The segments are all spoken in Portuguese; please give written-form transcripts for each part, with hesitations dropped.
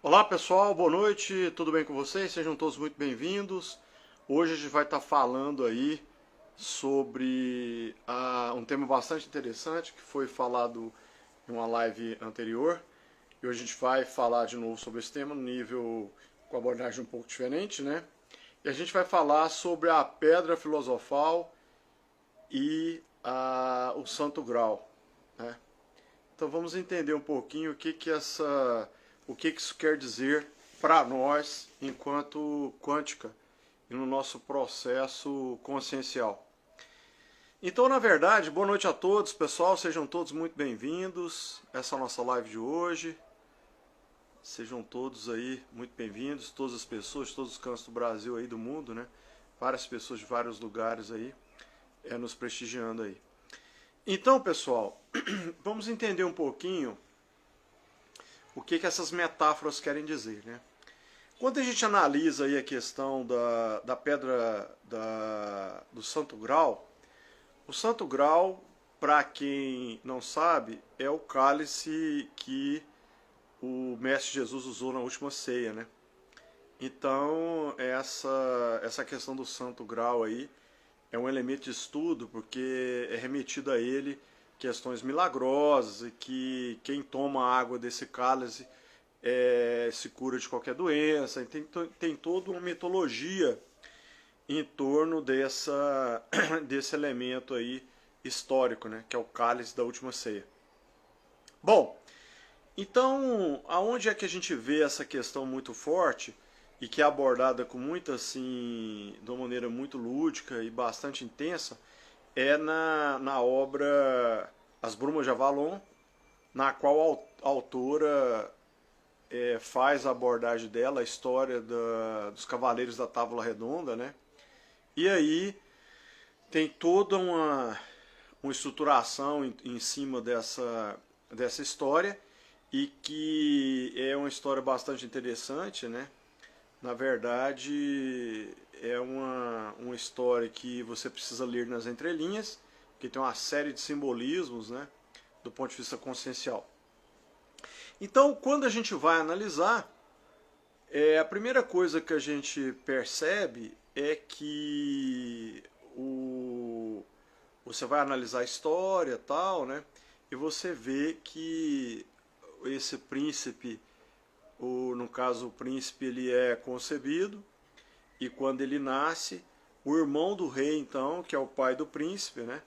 Olá pessoal, boa noite, tudo bem com vocês? Sejam todos muito bem-vindos. Hoje a gente vai estar falando aí sobre um tema bastante interessante que foi falado em uma live anterior. E hoje a gente vai falar de novo sobre esse tema no nível com abordagem um pouco diferente, né? E a gente vai falar sobre a pedra filosofal e o Santo Grau, né? Então vamos entender um pouquinho o que isso quer dizer para nós enquanto quântica e no nosso processo consciencial. Então, na verdade, boa noite a todos, pessoal, sejam todos muito bem-vindos. Essa é a nossa live de hoje. Sejam todos aí muito bem-vindos, todas as pessoas de todos os cantos do Brasil aí, do mundo, né? Várias pessoas de vários lugares aí, nos prestigiando aí. Então, pessoal, vamos entender um pouquinho o que essas metáforas querem dizer, né? Quando a gente analisa aí a questão da pedra do Santo Grau, o Santo Grau, para quem não sabe, é o cálice que o Mestre Jesus usou na última ceia, né? Então, essa questão do Santo Grau aí é um elemento de estudo porque é remetido a ele questões milagrosas e que quem toma a água desse cálice se cura de qualquer doença. E tem toda uma mitologia em torno desse elemento aí histórico, né, que é o cálice da última ceia. Bom, então aonde é que a gente vê essa questão muito forte e que é abordada com muita assim, de uma maneira muito lúdica e bastante intensa, é na obra As Brumas de Avalon, na qual a autora faz a abordagem dela, a história dos Cavaleiros da Távola Redonda, né? E aí tem toda uma estruturação em cima dessa história e que é uma história bastante interessante, né? Na verdade, é uma história que você precisa ler nas entrelinhas, que tem uma série de simbolismos, né, do ponto de vista consciencial. Então, quando a gente vai analisar, a primeira coisa que a gente percebe é que você vai analisar a história e tal, né, e você vê que esse príncipe, no caso o príncipe, ele é concebido, e quando ele nasce, o irmão do rei, então, que é o pai do príncipe, né,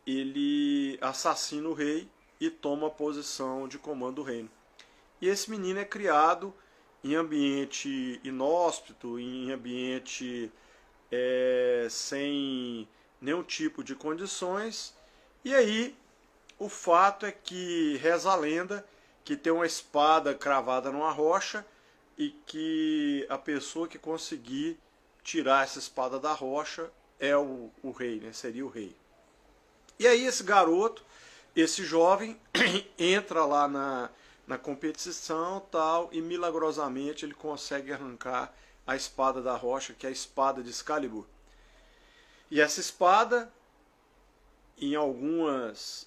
ele assassina o rei e toma a posição de comando do reino. E esse menino é criado em ambiente inóspito, em ambiente sem nenhum tipo de condições. E aí, o fato é que reza a lenda que tem uma espada cravada numa rocha e que a pessoa que conseguir tirar essa espada da rocha é o rei, né? Seria o rei. E aí esse garoto, esse jovem, entra lá na competição tal, e milagrosamente ele consegue arrancar a espada da rocha, que é a espada de Excalibur. E essa espada, em algumas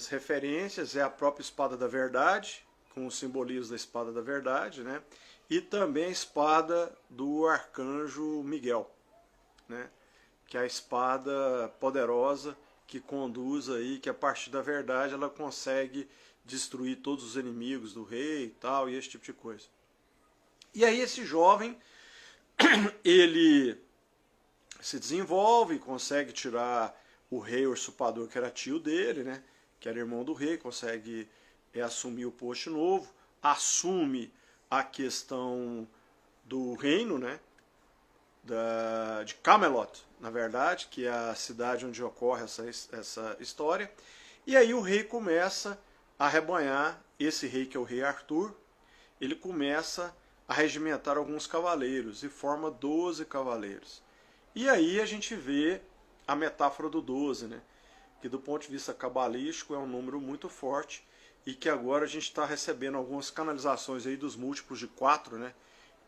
referências, é a própria espada da verdade, com os simbolismos da espada da verdade, né? E também a espada do arcanjo Miguel, né? Que é a espada poderosa que conduz aí, que a partir da verdade ela consegue destruir todos os inimigos do rei e tal, e esse tipo de coisa. E aí esse jovem, ele se desenvolve, consegue tirar o rei usurpador, que era tio dele, né, que era irmão do rei, consegue assumir o posto novo, assume a questão do reino, né, de Camelot, na verdade, que é a cidade onde ocorre essa história. E aí o rei começa a arrebanhar, esse rei que é o rei Arthur, ele começa a regimentar alguns cavaleiros e forma 12 cavaleiros. E aí a gente vê a metáfora do 12, né? Que do ponto de vista cabalístico é um número muito forte e que agora a gente está recebendo algumas canalizações aí dos múltiplos de 4, né?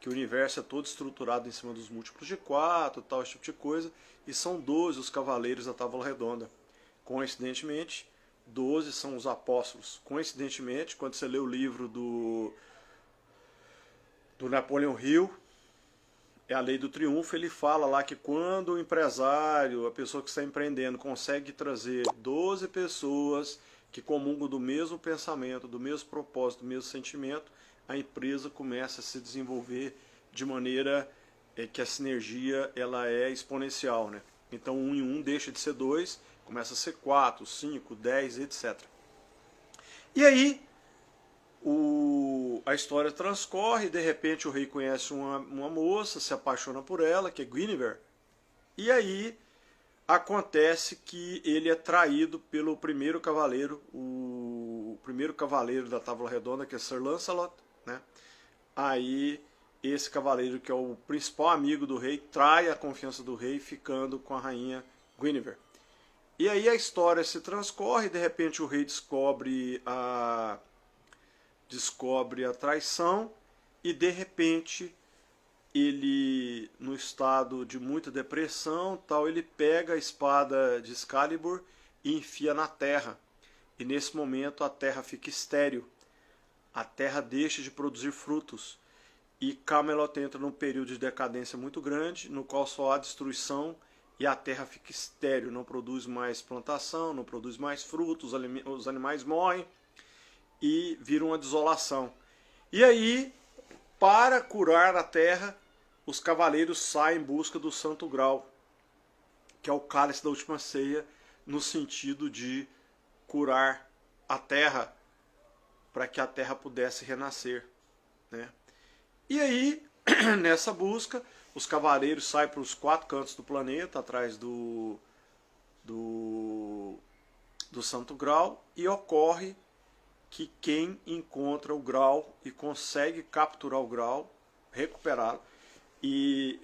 Que o universo é todo estruturado em cima dos múltiplos de 4, tal, esse tipo de coisa, e são 12 os cavaleiros da Távola Redonda. Coincidentemente, 12 são os apóstolos. Coincidentemente, quando você lê o livro do Napoleon Hill, é a Lei do Triunfo, ele fala lá que quando o empresário, a pessoa que está empreendendo, consegue trazer 12 pessoas que comungam do mesmo pensamento, do mesmo propósito, do mesmo sentimento, a empresa começa a se desenvolver de maneira que a sinergia ela é exponencial, né? Então 1 em 1 deixa de ser 2, começa a ser 4, 5, 10, etc. E aí a história transcorre e de repente o rei conhece uma moça, se apaixona por ela, que é Guinevere, e aí acontece que ele é traído pelo primeiro cavaleiro, o primeiro cavaleiro da Távola Redonda, que é Sir Lancelot, né? Aí esse cavaleiro, que é o principal amigo do rei, trai a confiança do rei, ficando com a rainha Guinevere. E aí a história se transcorre, de repente o rei descobre a traição e de repente ele, no estado de muita depressão, tal, ele pega a espada de Excalibur e enfia na terra. E nesse momento a terra fica estéril. A terra deixa de produzir frutos. E Camelot entra num período de decadência muito grande, no qual só há destruição e a terra fica estéril, não produz mais plantação, não produz mais frutos, os animais morrem e vira uma desolação. E aí, para curar a terra, os cavaleiros saem em busca do Santo Graal, que é o cálice da última ceia, no sentido de curar a terra, para que a terra pudesse renascer, né? E aí, nessa busca, os cavaleiros saem para os 4 cantos do planeta, atrás do Santo Graal, e ocorre que quem encontra o Graal e consegue capturar o Graal, recuperá-lo, e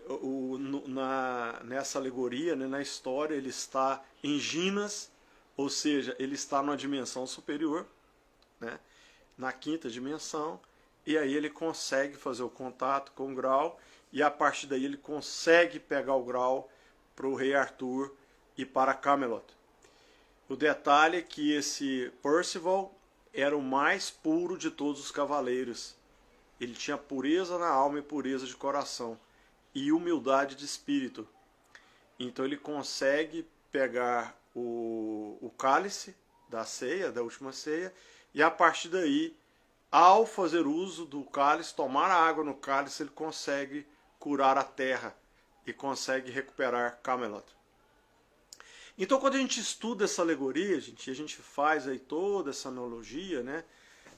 nessa alegoria, né, na história, ele está em Ginas, ou seja, ele está numa dimensão superior, né, na 5ª dimensão, e aí ele consegue fazer o contato com o Graal, e a partir daí ele consegue pegar o Graal para o rei Arthur e para Camelot. O detalhe é que esse Percival era o mais puro de todos os cavaleiros. Ele tinha pureza na alma e pureza de coração, e humildade de espírito. Então ele consegue pegar o cálice da ceia, da última ceia, e a partir daí, ao fazer uso do cálice, tomar a água no cálice, ele consegue curar a terra e consegue recuperar Camelot. Então, quando a gente estuda essa alegoria, a gente faz aí toda essa analogia, né,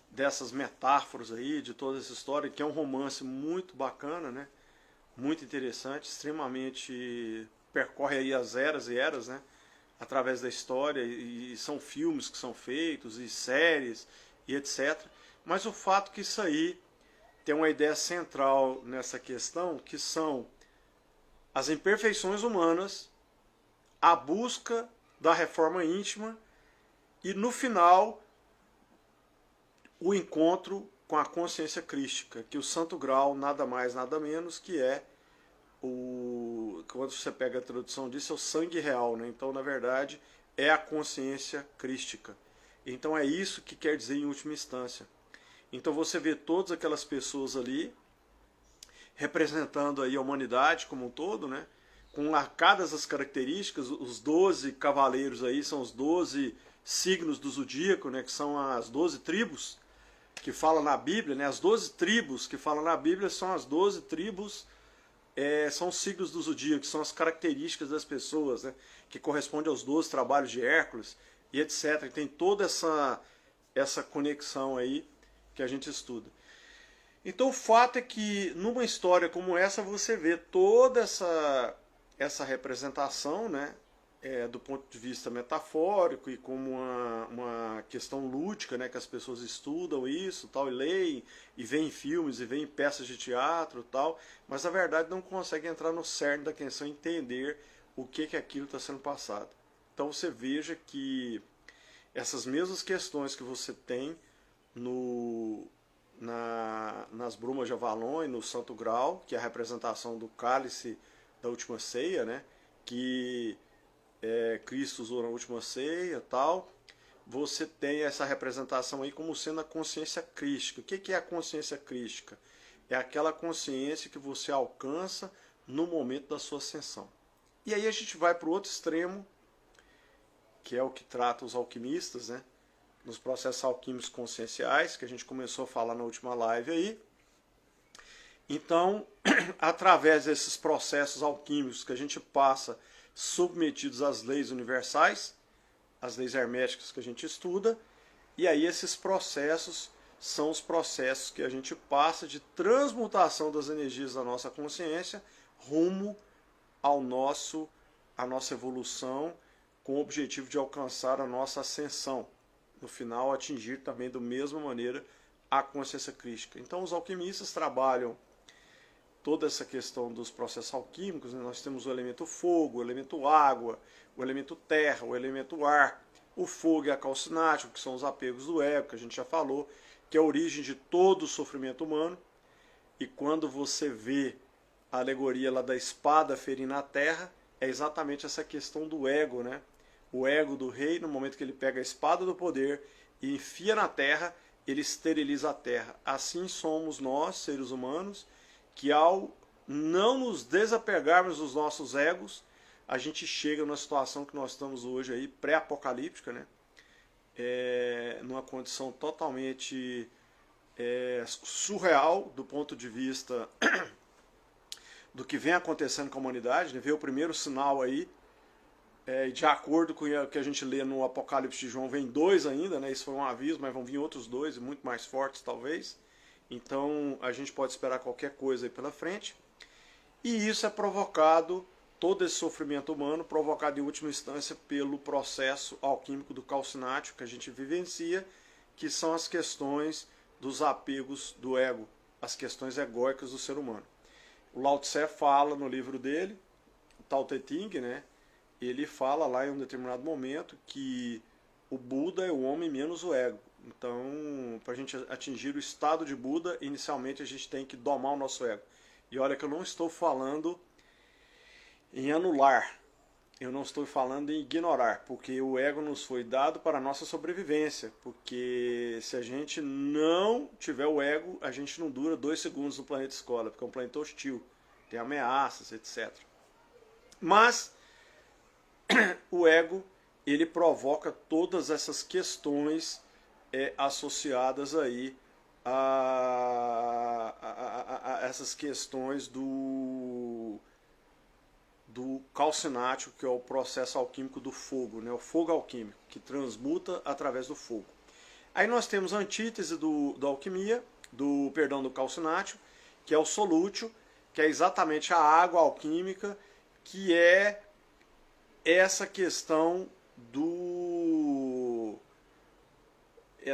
dessas metáforas aí, de toda essa história, que é um romance muito bacana, né, muito interessante, extremamente percorre aí as eras e eras, né, através da história, e são filmes que são feitos, e séries, e etc. Mas o fato que isso aí tem uma ideia central nessa questão, que são as imperfeições humanas, a busca da reforma íntima e, no final, o encontro com a consciência crística, que o Santo Graal nada mais, nada menos que é quando você pega a tradução disso, é o sangue real, né? Então, na verdade, é a consciência crística. Então é isso que quer dizer em última instância. Então você vê todas aquelas pessoas ali representando aí a humanidade como um todo, né? Com marcadas as características, os 12 cavaleiros aí são os 12 signos do zodíaco, né? Que são as 12 tribos que falam na Bíblia, né? As 12 tribos que falam na Bíblia são as 12 tribos, são os signos do zodíaco, que são as características das pessoas, né? Que correspondem aos 12 trabalhos de Hércules e etc. E tem toda essa conexão aí que a gente estuda. Então o fato é que numa história como essa você vê toda essa representação, né, do ponto de vista metafórico e como uma questão lúdica, né, que as pessoas estudam isso, tal, e leem, e veem filmes, e veem peças de teatro, tal, mas na verdade não conseguem entrar no cerne da questão e entender o que aquilo está sendo passado. Então você veja que essas mesmas questões que você tem nas Brumas de Avalon e no Santo Graal, que é a representação do cálice da última ceia, né, que Cristo usou na última ceia, tal. você tem essa representação aí como sendo a consciência crística. O que é a consciência crística? É aquela consciência que você alcança no momento da sua ascensão. E aí a gente vai para o outro extremo, que é o que trata os alquimistas, né? Nos processos alquímicos conscienciais, que a gente começou a falar na última live aí. Então, através desses processos alquímicos que a gente passa submetidos às leis universais, as leis herméticas que a gente estuda, e aí esses processos são os processos que a gente passa de transmutação das energias da nossa consciência rumo à nossa evolução, com o objetivo de alcançar a nossa ascensão. No final, atingir também da mesma maneira a consciência crística. Então, os alquimistas trabalham toda essa questão dos processos alquímicos, né? Nós temos o elemento fogo, o elemento água, o elemento terra, o elemento ar. O fogo é a calcinática, que são os apegos do ego, que a gente já falou, que é a origem de todo o sofrimento humano. E quando você vê a alegoria lá da espada ferindo a terra, é exatamente essa questão do ego, né? O ego do rei, no momento que ele pega a espada do poder e enfia na terra, ele esteriliza a terra. Assim somos nós, seres humanos, que ao não nos desapegarmos dos nossos egos, a gente chega numa situação que nós estamos hoje aí, pré-apocalíptica, né? Numa condição totalmente surreal do ponto de vista do que vem acontecendo com a humanidade, né? Veio o primeiro sinal aí, de acordo com o que a gente lê no Apocalipse de João, vem 2 ainda, né? Isso foi um aviso, mas vão vir outros 2, muito mais fortes talvez. Então a gente pode esperar qualquer coisa aí pela frente. E isso é provocado, todo esse sofrimento humano, provocado em última instância pelo processo alquímico do calcinático que a gente vivencia, que são as questões dos apegos do ego, as questões egóicas do ser humano. O Lao Tse fala no livro dele, o Tao Te Ching, né? Ele fala lá em um determinado momento que o Buda é o homem menos o ego. Então, para a gente atingir o estado de Buda, inicialmente a gente tem que domar o nosso ego. E olha que eu não estou falando em anular, eu não estou falando em ignorar, porque o ego nos foi dado para a nossa sobrevivência. Porque se a gente não tiver o ego, a gente não dura 2 segundos no planeta escola, porque é um planeta hostil, tem ameaças, etc. Mas o ego, ele provoca todas essas questões associadas aí a essas questões do calcinático, que é o processo alquímico do fogo, né? O fogo alquímico, que transmuta através do fogo. Aí nós temos a antítese da alquimia, do calcinático, que é o solútil, que é exatamente a água alquímica, que é essa questão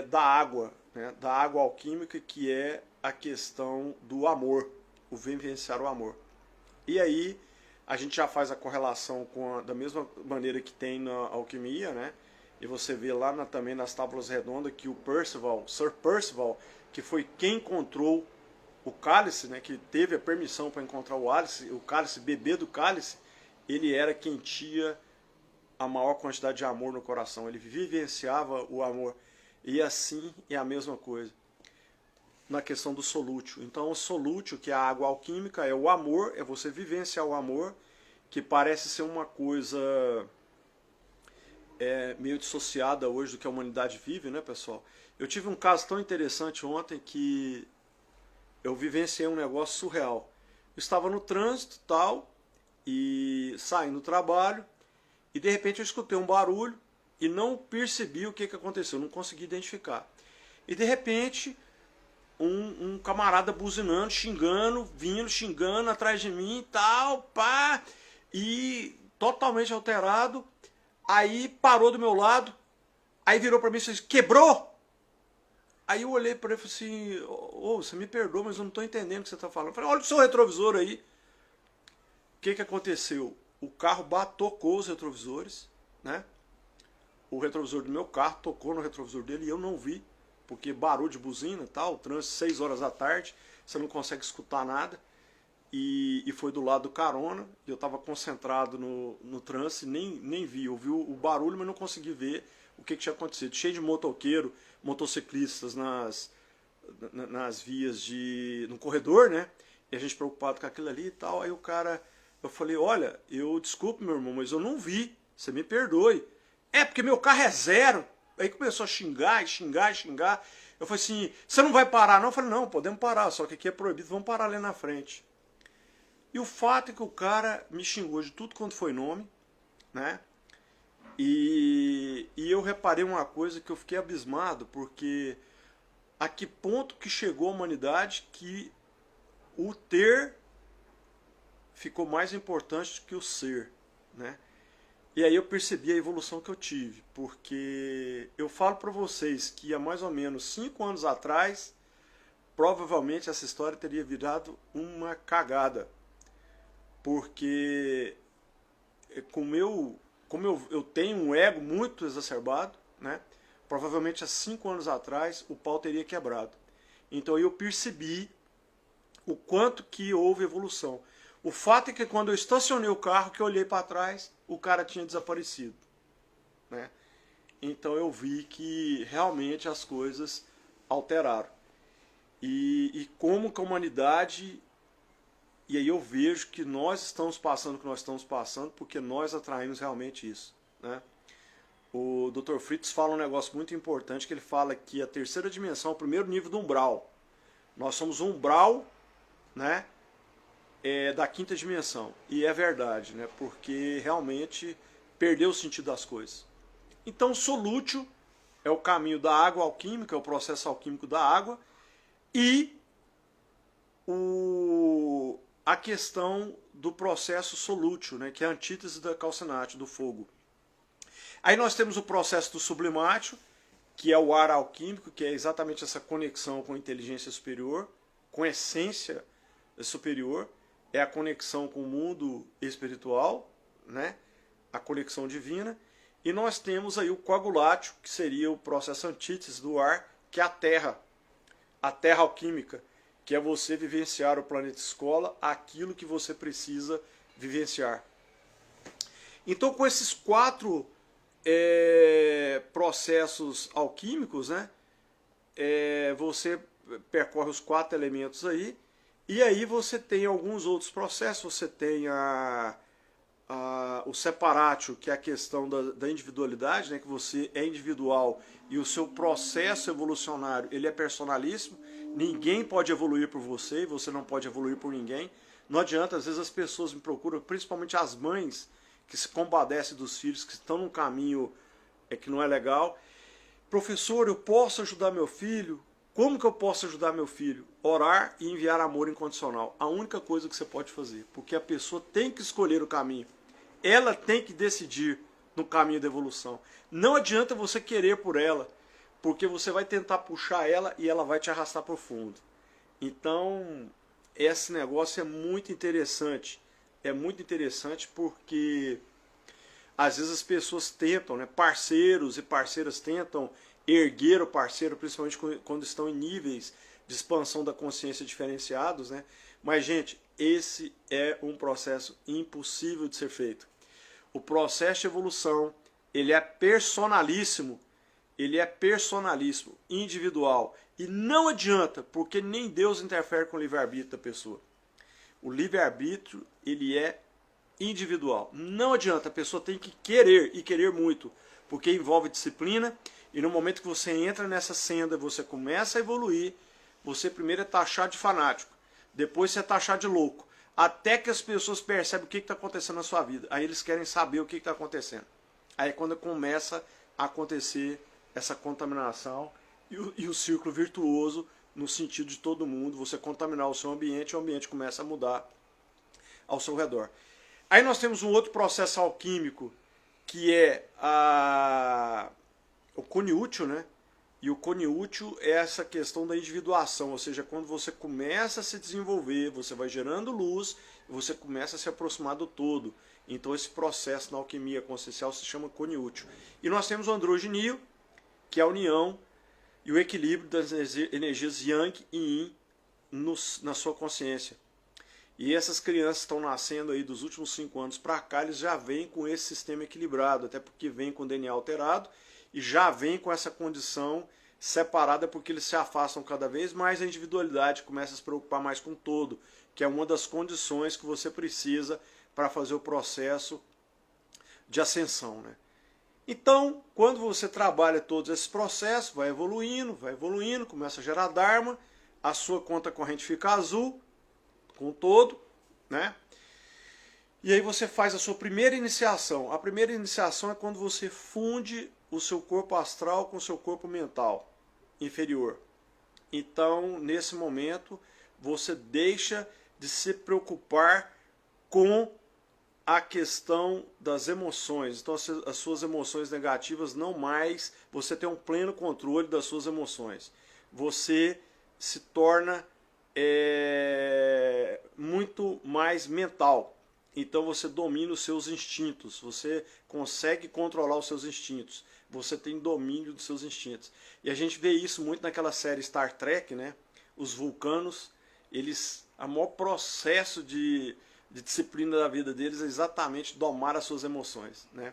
da água, né? Da água alquímica, que é a questão do amor, o vivenciar o amor. E aí a gente já faz a correlação da mesma maneira que tem na alquimia, né? E você vê lá também nas tábuas redondas que o Sir Percival, que foi quem encontrou o cálice, né? Que teve a permissão para encontrar o cálice, beber do cálice, ele era quem tinha a maior quantidade de amor no coração. Ele vivenciava o amor. E assim é a mesma coisa na questão do solútil. Então o solútil, que é a água alquímica, é o amor, é você vivenciar o amor, que parece ser uma coisa meio dissociada hoje do que a humanidade vive, né, pessoal? Eu tive um caso tão interessante ontem que eu vivenciei um negócio surreal. Eu estava no trânsito tal, e saindo do trabalho, e de repente eu escutei um barulho e não percebi o que aconteceu, não consegui identificar. E de repente um camarada buzinando, xingando atrás de mim e tal, pá, e totalmente alterado. Aí parou do meu lado, aí virou para mim e disse: quebrou? Aí eu olhei para ele e falei assim: você me perdoa, mas eu não estou entendendo o que você está falando. Eu falei: olha o seu retrovisor aí. O que aconteceu? O carro tocou os retrovisores, né? O retrovisor do meu carro tocou no retrovisor dele e eu não vi, porque barulho de buzina e tal, trânsito 6 horas da tarde, você não consegue escutar nada. E foi do lado do carona, e eu estava concentrado no trânsito, nem vi. Eu vi o barulho, mas não consegui ver o o que tinha acontecido. Cheio de motoqueiro, motociclistas nas vias no corredor, né? E a gente preocupado com aquilo ali e tal. Aí o cara, eu falei, olha, desculpe meu irmão, mas eu não vi, você me perdoe. É, porque meu carro é zero. Aí começou a xingar. Eu falei assim, você não vai parar não? Eu falei, não, podemos parar, só que aqui é proibido, vamos parar ali na frente. E o fato é que o cara me xingou de tudo quanto foi nome, né? E eu reparei uma coisa que eu fiquei abismado, porque a que ponto que chegou a humanidade que o ter ficou mais importante do que o ser, né? E aí eu percebi a evolução que eu tive, porque eu falo para vocês que há mais ou menos 5 anos atrás, provavelmente essa história teria virado uma cagada, porque como eu tenho um ego muito exacerbado, né? Provavelmente há 5 anos atrás o pau teria quebrado. Então eu percebi o quanto que houve evolução. O fato é que quando eu estacionei o carro, que eu olhei para trás, o cara tinha desaparecido, né? Então eu vi que realmente as coisas alteraram. E como que a humanidade... E aí eu vejo que nós estamos passando o que nós estamos passando porque nós atraímos realmente isso, né? O Dr. Fritz fala um negócio muito importante, que ele fala que a terceira dimensão é o primeiro nível do umbral. Nós somos um umbral, né, da quinta dimensão. E é verdade, né, porque realmente perdeu o sentido das coisas. Então o solútil é o caminho da água alquímica, é o processo alquímico da água, e a questão do processo solútil, né, que é a antítese da calcinate, do fogo. Aí nós temos o processo do sublimátil, que é o ar alquímico, que é exatamente essa conexão com a inteligência superior, com a essência superior, é a conexão com o mundo espiritual, né, a conexão divina. E nós temos aí o coagulátil, que seria o processo antítese do ar, que é a terra alquímica, que é você vivenciar o planeta escola, aquilo que você precisa vivenciar. Então, com esses 4 processos alquímicos, né, você percorre os 4 elementos aí, e aí você tem alguns outros processos. Você tem o separatio, que é a questão da individualidade, né, que você é individual e o seu processo evolucionário ele é personalíssimo. Ninguém pode evoluir por você e você não pode evoluir por ninguém. Não adianta, às vezes as pessoas me procuram, principalmente as mães que se compadecem dos filhos que estão num caminho que não é legal. Professor, eu posso ajudar meu filho? Como que eu posso ajudar meu filho? Orar e enviar amor incondicional. A única coisa que você pode fazer, porque a pessoa tem que escolher o caminho. Ela tem que decidir no caminho da evolução. Não adianta você querer por ela, porque você vai tentar puxar ela e ela vai te arrastar para o fundo. Então, esse negócio é muito interessante. É muito interessante porque às vezes as pessoas tentam, né, parceiros e parceiras tentam erguer o parceiro, principalmente quando estão em níveis de expansão da consciência diferenciados, né? Mas, gente, esse é um processo impossível de ser feito. O processo de evolução, ele é personalíssimo, individual. E não adianta, porque nem Deus interfere com o livre-arbítrio da pessoa. O livre-arbítrio, ele é individual. Não adianta, a pessoa tem que querer, e querer muito, porque envolve disciplina, e no momento que você entra nessa senda, você começa a evoluir, você primeiro é taxado de fanático, depois você é taxado de louco, até que as pessoas percebem o que está acontecendo na sua vida. Aí eles querem saber o que está acontecendo. Aí é quando começa a acontecer essa contaminação e o círculo virtuoso, no sentido de todo mundo, você contaminar o seu ambiente e o ambiente começa a mudar ao seu redor. Aí nós temos um outro processo alquímico, que é o coniútil, né? E o coniútil é essa questão da individuação, ou seja, quando você começa a se desenvolver, você vai gerando luz, você começa a se aproximar do todo. Então esse processo na alquimia consciencial se chama coniútil. E nós temos o androgenio, que é a união e o equilíbrio das energias Yang e Yin na sua consciência. E essas crianças estão nascendo aí dos últimos 5 anos para cá, eles já vêm com esse sistema equilibrado, até porque vem com o DNA alterado e já vem com essa condição separada, porque eles se afastam cada vez mais, a individualidade começa a se preocupar mais com o todo, que é uma das condições que você precisa para fazer o processo de ascensão, né? Então, quando você trabalha todos esses processos, vai evoluindo, começa a gerar Dharma, a sua conta corrente fica azul, com o todo, né? E aí você faz a sua primeira iniciação. A primeira iniciação é quando você funde o seu corpo astral com o seu corpo mental inferior. Então, nesse momento, você deixa de se preocupar com a questão das emoções. Então, as suas emoções negativas não mais, você tem um pleno controle das suas emoções. Você se torna muito mais mental. Então você domina os seus instintos, você consegue controlar os seus instintos, você tem domínio dos seus instintos. E a gente vê isso muito naquela série Star Trek, né? Os vulcanos, o maior processo de disciplina da vida deles é exatamente domar as suas emoções, né?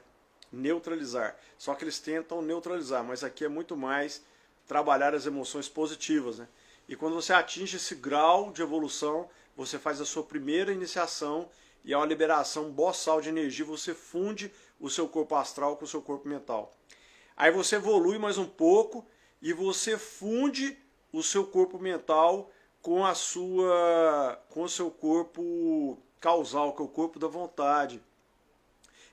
Neutralizar. Só que eles tentam neutralizar, mas aqui é muito mais trabalhar as emoções positivas, né? E quando você atinge esse grau de evolução, você faz a sua primeira iniciação e é uma liberação boçal de energia, você funde o seu corpo astral com o seu corpo mental. Aí você evolui mais um pouco e você funde o seu corpo mental com o seu corpo causal, que é o corpo da vontade.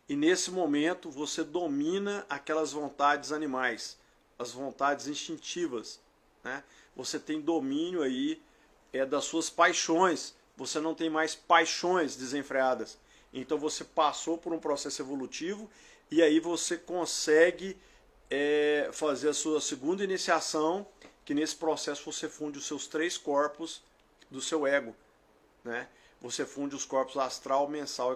E nesse momento você domina aquelas vontades animais, as vontades instintivas, né? Você tem domínio aí das suas paixões. Você não tem mais paixões desenfreadas. Então você passou por um processo evolutivo e aí você consegue fazer a sua segunda iniciação, que nesse processo você funde os seus 3 corpos do seu ego, né? Você funde os corpos astral, mental e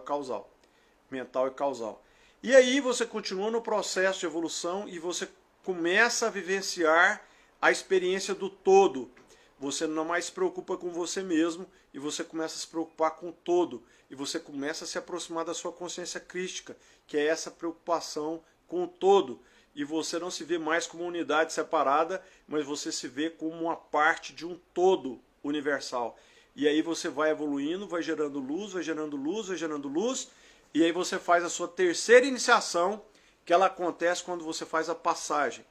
causal. E aí você continua no processo de evolução e você começa a vivenciar a experiência do todo. Você não mais se preocupa com você mesmo e você começa a se preocupar com o todo. E você começa a se aproximar da sua consciência crística, que é essa preocupação com o todo. E você não se vê mais como uma unidade separada, mas você se vê como uma parte de um todo universal. E aí você vai evoluindo, vai gerando luz, vai gerando luz, vai gerando luz. E aí você faz a sua terceira iniciação, que ela acontece quando você faz a passagem.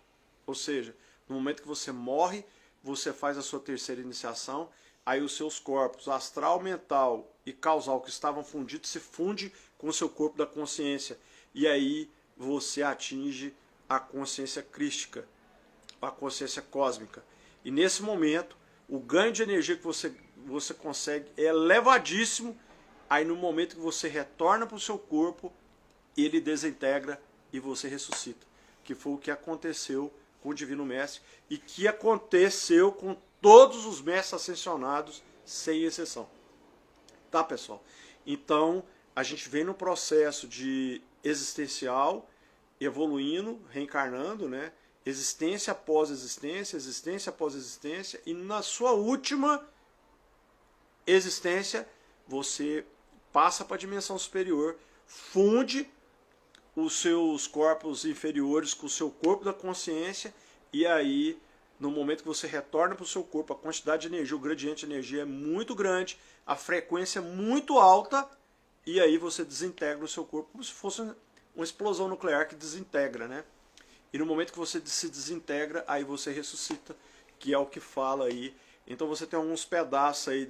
Ou seja, no momento que você morre, você faz a sua terceira iniciação, aí os seus corpos astral, mental e causal que estavam fundidos se funde com o seu corpo da consciência. E aí você atinge a consciência crística, a consciência cósmica. E nesse momento, o ganho de energia que você consegue é elevadíssimo. Aí no momento que você retorna para o seu corpo, ele desintegra e você ressuscita. Que foi o que aconteceu com o Divino Mestre e que aconteceu com todos os mestres ascensionados, sem exceção. Tá, pessoal? Então, a gente vem no processo de existencial, evoluindo, reencarnando, né? Existência após existência, existência após existência, e na sua última existência, você passa para a dimensão superior, funde os seus corpos inferiores com o seu corpo da consciência, e aí, no momento que você retorna para o seu corpo, a quantidade de energia, o gradiente de energia é muito grande, a frequência é muito alta, e aí você desintegra o seu corpo como se fosse uma explosão nuclear que desintegra, né? E no momento que você se desintegra, aí você ressuscita, que é o que fala aí. Então você tem alguns pedaços aí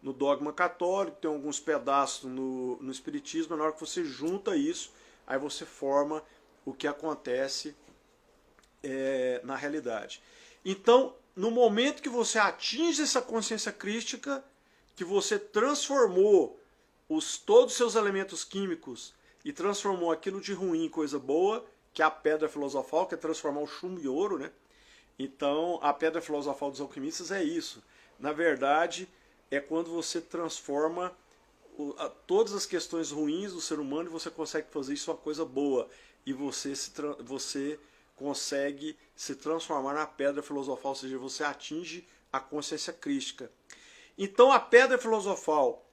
no dogma católico, tem alguns pedaços no espiritismo, na hora que você junta isso, aí você forma o que acontece na realidade. Então, no momento que você atinge essa consciência crística, que você transformou todos os seus elementos químicos e transformou aquilo de ruim em coisa boa, que é a pedra filosofal, que é transformar o chumbo em ouro, né? Então, a pedra filosofal dos alquimistas é isso. Na verdade, é quando você transforma todas as questões ruins do ser humano e você consegue fazer isso uma coisa boa. E você consegue se transformar na pedra filosofal, ou seja, você atinge a consciência crística. Então a pedra filosofal,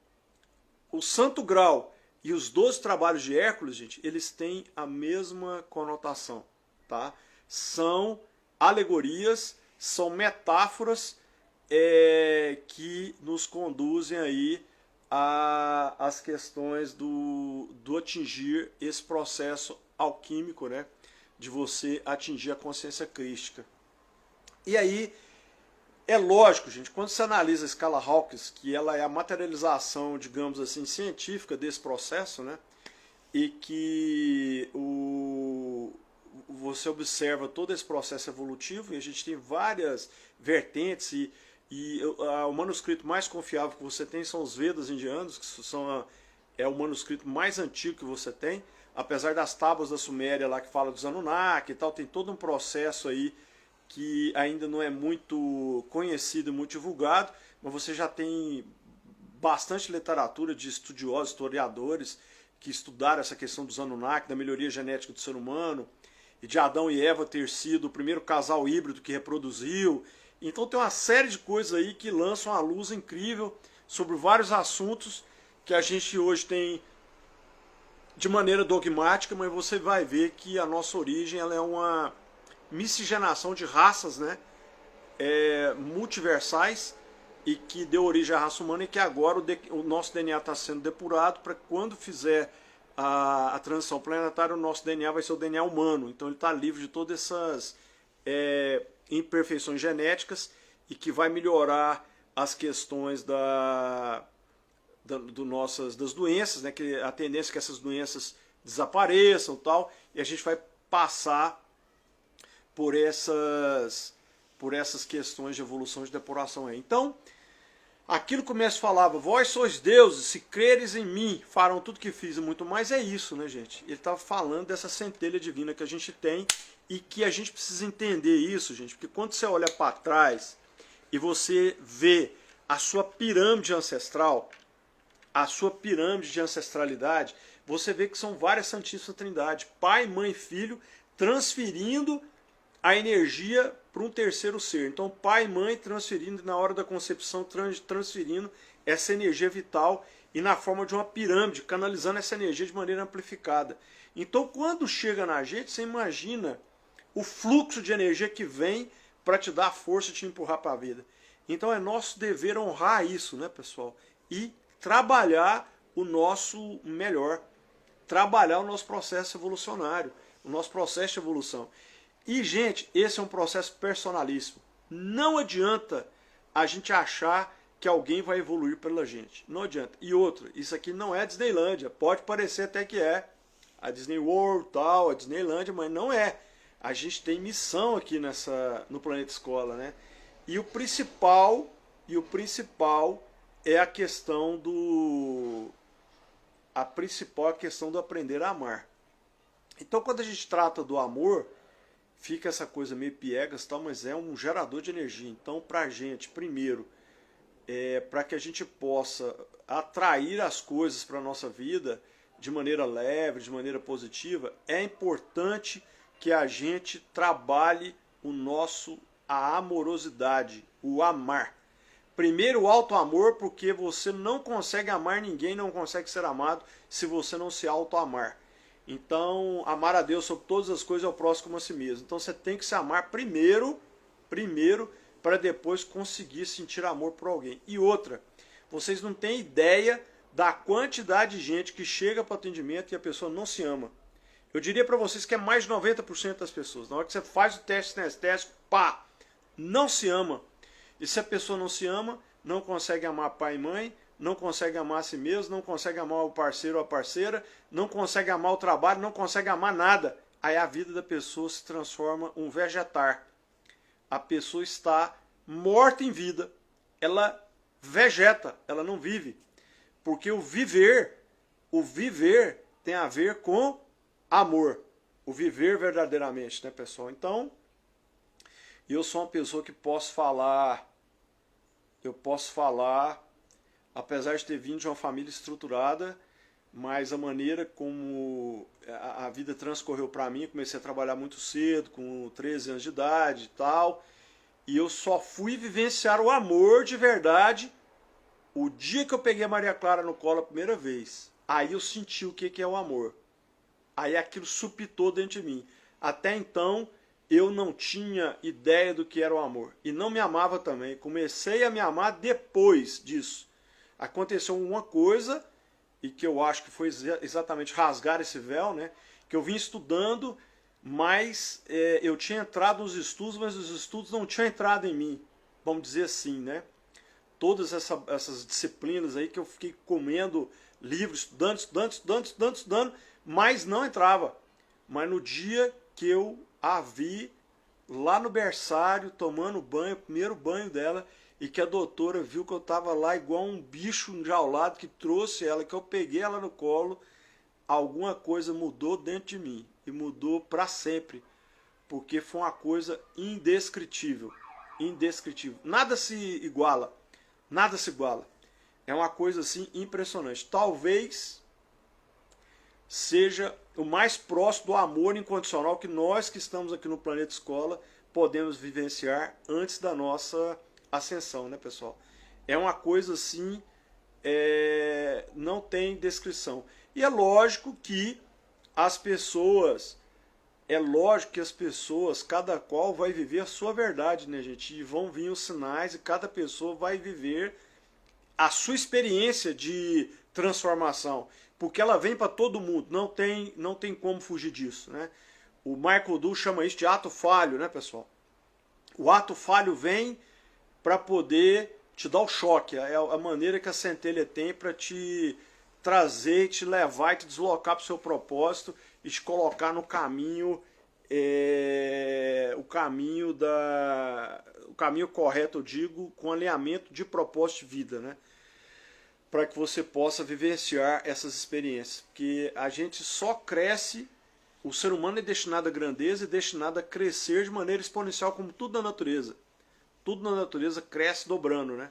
o Santo Grau e os 12 trabalhos de Hércules, gente, eles têm a mesma conotação, tá? São alegorias, são metáforas que nos conduzem aí às questões do atingir esse processo alquímico, né? De você atingir a consciência crística. E aí, é lógico, gente, quando você analisa a escala Hawkins, que ela é a materialização, digamos assim, científica desse processo, né? E que você observa todo esse processo evolutivo, e a gente tem várias vertentes, e o manuscrito mais confiável que você tem são os Vedas indianos, que é o manuscrito mais antigo que você tem, apesar das tábuas da Suméria lá que fala dos Anunnaki e tal, tem todo um processo aí que ainda não é muito conhecido e muito divulgado, mas você já tem bastante literatura de estudiosos, historiadores, que estudaram essa questão dos Anunnaki, da melhoria genética do ser humano, e de Adão e Eva ter sido o primeiro casal híbrido que reproduziu. Então tem uma série de coisas aí que lançam uma luz incrível sobre vários assuntos que a gente hoje tem de maneira dogmática, mas você vai ver que a nossa origem ela é uma miscigenação de raças, né, multiversais, e que deu origem à raça humana, e que agora o nosso DNA está sendo depurado para quando fizer a transição planetária, o nosso DNA vai ser o DNA humano. Então ele está livre de todas essas imperfeições genéticas, e que vai melhorar as questões das doenças, né, que a tendência é que essas doenças desapareçam, tal, e a gente vai passar por essas questões de evolução, de depuração aí. Então, aquilo que o mestre falava, vós sois deuses, se creres em mim, farão tudo que fiz e muito mais, é isso, né, gente? Ele estava falando dessa centelha divina que a gente tem, e que a gente precisa entender isso, gente, porque quando você olha para trás e você vê a sua pirâmide ancestral, a sua pirâmide de ancestralidade, você vê que são várias Santíssimas Trindade, Pai, Mãe e Filho, transferindo a energia para um terceiro ser. Então, pai e mãe transferindo, na hora da concepção, transferindo essa energia vital, e na forma de uma pirâmide, canalizando essa energia de maneira amplificada. Então, quando chega na gente, você imagina o fluxo de energia que vem para te dar a força de te empurrar para a vida. Então, é nosso dever honrar isso, né, pessoal? E trabalhar o nosso melhor, trabalhar o nosso processo evolucionário, o nosso processo de evolução. E, gente, esse é um processo personalíssimo. Não adianta a gente achar que alguém vai evoluir pela gente. Não adianta. E outra, isso aqui não é Disneylândia. Pode parecer até que é a Disney World, tal, a Disneylândia, mas não é. A gente tem missão aqui no Planeta Escola, né? E o principal é a questão do aprender a amar. Então, quando a gente trata do amor, fica essa coisa meio piegas, tal, mas é um gerador de energia. Então, para a gente, primeiro, para que a gente possa atrair as coisas para a nossa vida de maneira leve, de maneira positiva, é importante que a gente trabalhe a amorosidade, o amar. Primeiro, o auto-amor, porque você não consegue amar ninguém, não consegue ser amado se você não se auto-amar. Então, amar a Deus sobre todas as coisas é o próximo como a si mesmo. Então, você tem que se amar primeiro, para depois conseguir sentir amor por alguém. E outra, vocês não têm ideia da quantidade de gente que chega para o atendimento e a pessoa não se ama. Eu diria para vocês que é mais de 90% das pessoas. Na hora que você faz o teste sinestésico, pá, não se ama. E se a pessoa não se ama, não consegue amar pai e mãe, não consegue amar a si mesmo, não consegue amar o parceiro ou a parceira, não consegue amar o trabalho, não consegue amar nada. Aí a vida da pessoa se transforma um vegetar. A pessoa está morta em vida. Ela vegeta, ela não vive. Porque o viver tem a ver com amor. O viver verdadeiramente, né, pessoal? Então, eu sou uma pessoa que posso falar, apesar de ter vindo de uma família estruturada, mas a maneira como a vida transcorreu para mim, comecei a trabalhar muito cedo, com 13 anos de idade e tal, e eu só fui vivenciar o amor de verdade O dia que eu peguei a Maria Clara no colo a primeira vez, aí eu senti o que é o amor. Aí aquilo supitou dentro de mim. Até então, eu não tinha ideia do que era o amor. E não me amava também. Comecei a me amar depois disso. Aconteceu uma coisa, e que eu acho que foi exatamente rasgar esse véu, né? Que eu vim estudando, mas eu tinha entrado nos estudos, mas os estudos não tinham entrado em mim. Vamos dizer assim, né? Todas essas disciplinas aí que eu fiquei comendo livros, estudando, mas não entrava. Mas no dia que eu a vi lá no berçário, tomando banho, o primeiro banho dela, e que a doutora viu que eu estava lá igual um bicho enjaulado, que trouxe ela, que eu peguei ela no colo, alguma coisa mudou dentro de mim. E mudou para sempre. Porque foi uma coisa indescritível. Indescritível. Nada se iguala. Nada se iguala. É uma coisa assim impressionante. Talvez seja o mais próximo do amor incondicional que nós que estamos aqui no Planeta Escola podemos vivenciar antes da nossa ascensão, né, pessoal? É uma coisa assim, não tem descrição. E é lógico que as pessoas, cada qual vai viver a sua verdade, né, gente? E vão vir os sinais e cada pessoa vai viver a sua experiência de transformação, porque ela vem para todo mundo, não tem como fugir disso, né? O Michael Dul chama isso de ato falho, né, pessoal? O ato falho vem para poder te dar o choque, é a maneira que a centelha tem para te trazer, te levar e te deslocar para o seu propósito e te colocar no caminho, o caminho correto, eu digo, com alinhamento de propósito de vida, né? Para que você possa vivenciar essas experiências. Porque a gente só cresce, o ser humano é destinado à grandeza e destinado a crescer de maneira exponencial, como tudo na natureza. Tudo na natureza cresce dobrando, né?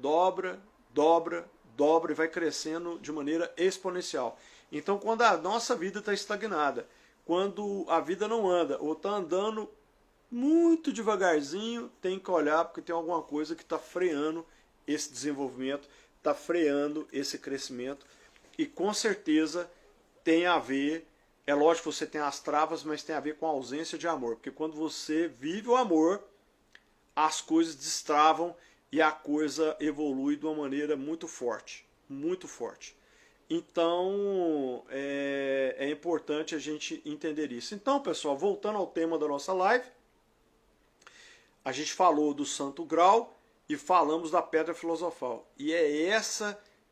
Dobra, dobra, dobra e vai crescendo de maneira exponencial. Então, quando a nossa vida está estagnada, quando a vida não anda, ou está andando muito devagarzinho, tem que olhar porque tem alguma coisa que está freando esse desenvolvimento, está freando esse crescimento, e com certeza tem a ver, é lógico que você tem as travas, mas tem a ver com a ausência de amor, porque quando você vive o amor, as coisas destravam e a coisa evolui de uma maneira muito forte, muito forte. Então, é importante a gente entender isso. Então, pessoal, voltando ao tema da nossa live, a gente falou do Santo Grau e falamos da Pedra Filosofal. E é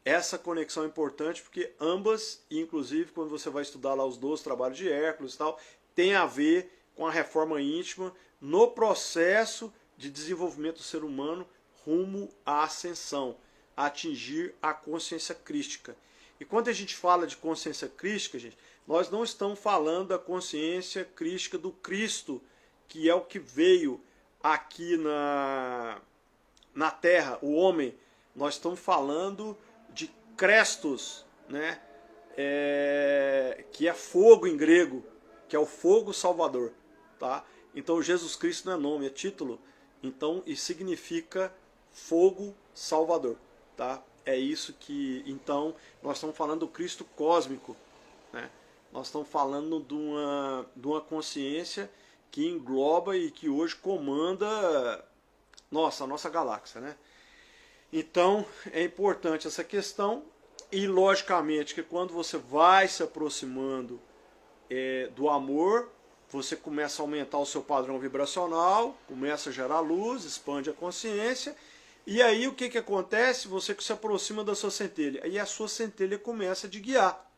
essa conexão importante, porque ambas, inclusive quando você vai estudar lá os 12 trabalhos de Hércules e tal, tem a ver com a reforma íntima no processo de desenvolvimento do ser humano rumo à ascensão, a atingir a consciência crística. E quando a gente fala de consciência crística, gente, nós não estamos falando da consciência crística do Cristo, que é o que veio aqui na Terra, o homem. Nós estamos falando de Crestos, né? Que é fogo em grego, que é o fogo salvador. Tá? Então Jesus Cristo não é nome, é título. Então isso significa fogo salvador. Tá? É isso que, então, nós estamos falando do Cristo cósmico, né? Nós estamos falando de uma consciência que engloba e que hoje comanda a nossa galáxia, né? Então, é importante essa questão e, logicamente, que quando você vai se aproximando do amor, você começa a aumentar o seu padrão vibracional, começa a gerar luz, expande a consciência. E aí o que acontece? Você que se aproxima da sua centelha. E a sua centelha começa a te guiar.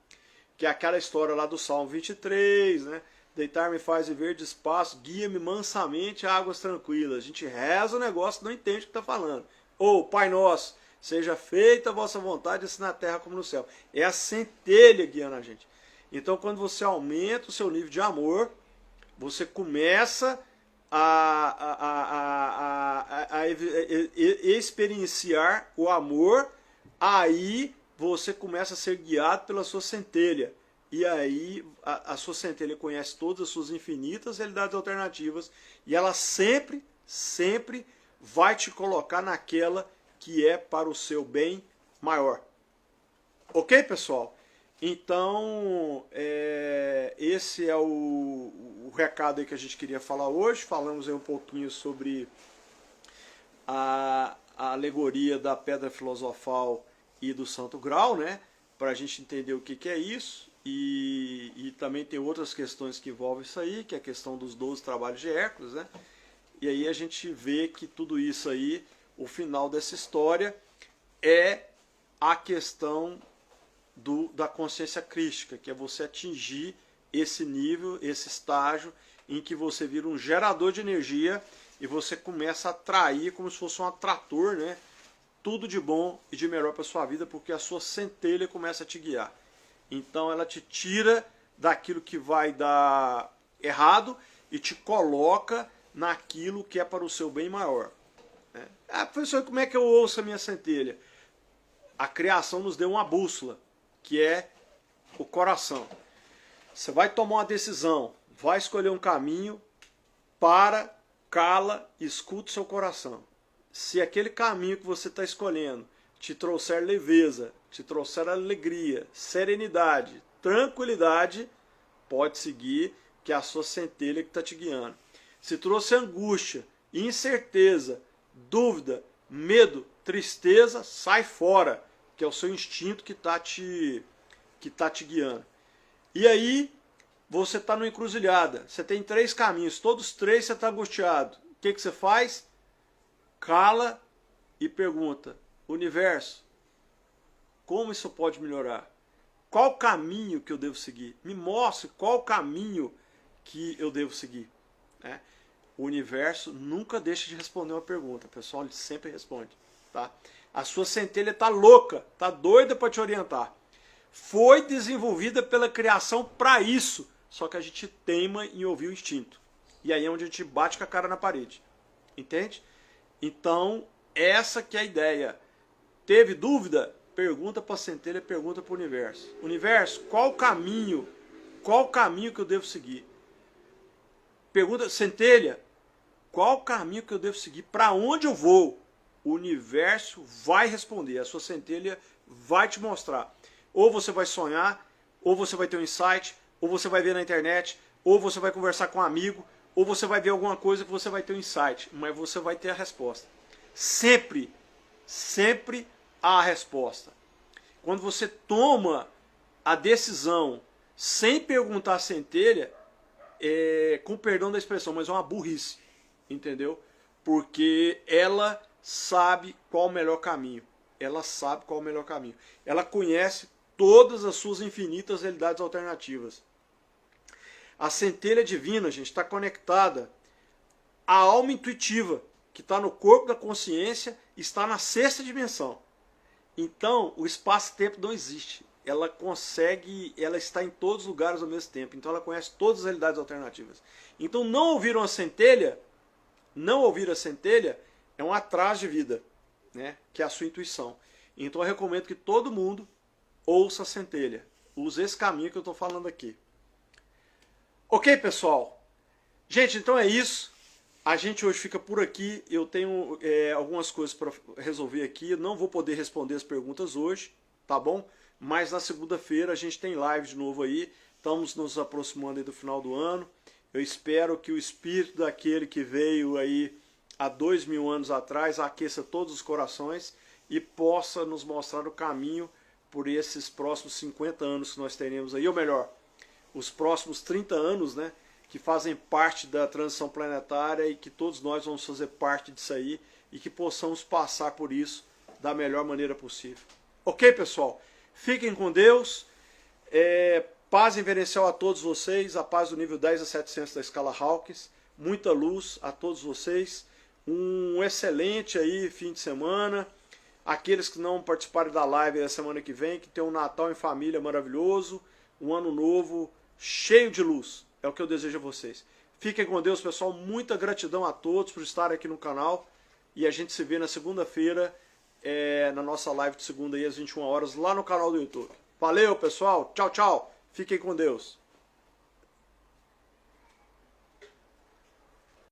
Que é aquela história lá do Salmo 23, né? Deitar-me faz viver de espaço, guia-me mansamente a águas tranquilas. A gente reza o negócio, não entende o que está falando. Ou, Pai Nosso, seja feita a vossa vontade, assim na terra como no céu. É a centelha guiando a gente. Então, quando você aumenta o seu nível de amor, você começa a experienciar o amor, aí você começa a ser guiado pela sua centelha. E aí a sua centelha conhece todas as suas infinitas realidades alternativas e ela sempre vai te colocar naquela que é para o seu bem maior. Ok, pessoal? Então, esse é o recado aí que a gente queria falar hoje. Falamos aí um pouquinho sobre a alegoria da pedra filosofal e do Santo Grau, né? Para a gente entender o que é isso. E também tem outras questões que envolvem isso aí, que é a questão dos 12 trabalhos de Hércules, né? E aí a gente vê que tudo isso aí, o final dessa história, é a questão da consciência crística, que é você atingir esse nível, esse estágio, em que você vira um gerador de energia e você começa a atrair como se fosse um atrator, né? Tudo de bom e de melhor para a sua vida, porque a sua centelha começa a te guiar. Então ela te tira daquilo que vai dar errado e te coloca naquilo que é para o seu bem maior. Ah, professor, como é que eu ouço a minha centelha? A criação nos deu uma bússola, que é o coração. Você vai tomar uma decisão, vai escolher um caminho, cala, escuta o seu coração. Se aquele caminho que você está escolhendo te trouxer leveza, te trouxer alegria, serenidade, tranquilidade, pode seguir, que é a sua centelha que está te guiando. Se trouxe angústia, incerteza, dúvida, medo, tristeza, sai fora, que é o seu instinto que está te guiando. E aí, você está numa encruzilhada, você tem 3 caminhos, todos 3 você está angustiado. O que você faz? Cala e pergunta: universo, como isso pode melhorar? Qual caminho que eu devo seguir? Me mostre qual caminho que eu devo seguir. O universo nunca deixa de responder uma pergunta, pessoal, ele sempre responde. Tá? A sua centelha está louca, está doida para te orientar. Foi desenvolvida pela criação para isso, só que a gente teima em ouvir o instinto. E aí é onde a gente bate com a cara na parede. Entende? Então, essa que é a ideia. Teve dúvida? Pergunta para a centelha, pergunta para o universo. Universo, qual caminho que eu devo seguir? Pergunta, centelha, qual caminho que eu devo seguir? Para onde eu vou? O universo vai responder, a sua centelha vai te mostrar. Ou você vai sonhar, ou você vai ter um insight, ou você vai ver na internet, ou você vai conversar com um amigo, ou você vai ver alguma coisa que você vai ter um insight, mas você vai ter a resposta. Sempre há a resposta. Quando você toma a decisão sem perguntar à centelha, com perdão da expressão, mas é uma burrice, entendeu? Porque ela sabe qual o melhor caminho. Ela sabe qual o melhor caminho. Ela conhece todas as suas infinitas realidades alternativas. A centelha divina, gente, está conectada à alma intuitiva, que está no corpo da consciência, está na 6ª dimensão. Então, o espaço-tempo não existe. Ela está em todos os lugares ao mesmo tempo. Então, ela conhece todas as realidades alternativas. Então, não ouvir a centelha é um atraso de vida, né? Que é a sua intuição. Então, eu recomendo que todo mundo ouça a centelha. Use esse caminho que eu estou falando aqui. Ok, pessoal? Gente, então é isso. A gente hoje fica por aqui. Eu tenho algumas coisas para resolver aqui. Não vou poder responder as perguntas hoje, tá bom? Mas na segunda-feira a gente tem live de novo aí. Estamos nos aproximando aí do final do ano. Eu espero que o espírito daquele que veio aí há 2000 anos atrás aqueça todos os corações e possa nos mostrar o caminho por esses próximos 50 anos que nós teremos aí, ou melhor, os próximos 30 anos, né, que fazem parte da transição planetária e que todos nós vamos fazer parte disso aí e que possamos passar por isso da melhor maneira possível. Ok, pessoal? Fiquem com Deus. Paz inverencial a todos vocês, a paz do nível 10 a 700 da escala Hawkins, muita luz a todos vocês, um excelente aí fim de semana. Aqueles que não participarem da live da semana que vem, que tenham um Natal em família maravilhoso, um ano novo cheio de luz. É o que eu desejo a vocês. Fiquem com Deus, pessoal. Muita gratidão a todos por estarem aqui no canal. E a gente se vê na segunda-feira, na nossa live de segunda aí às 21 horas, lá no canal do YouTube. Valeu, pessoal. Tchau, tchau. Fiquem com Deus.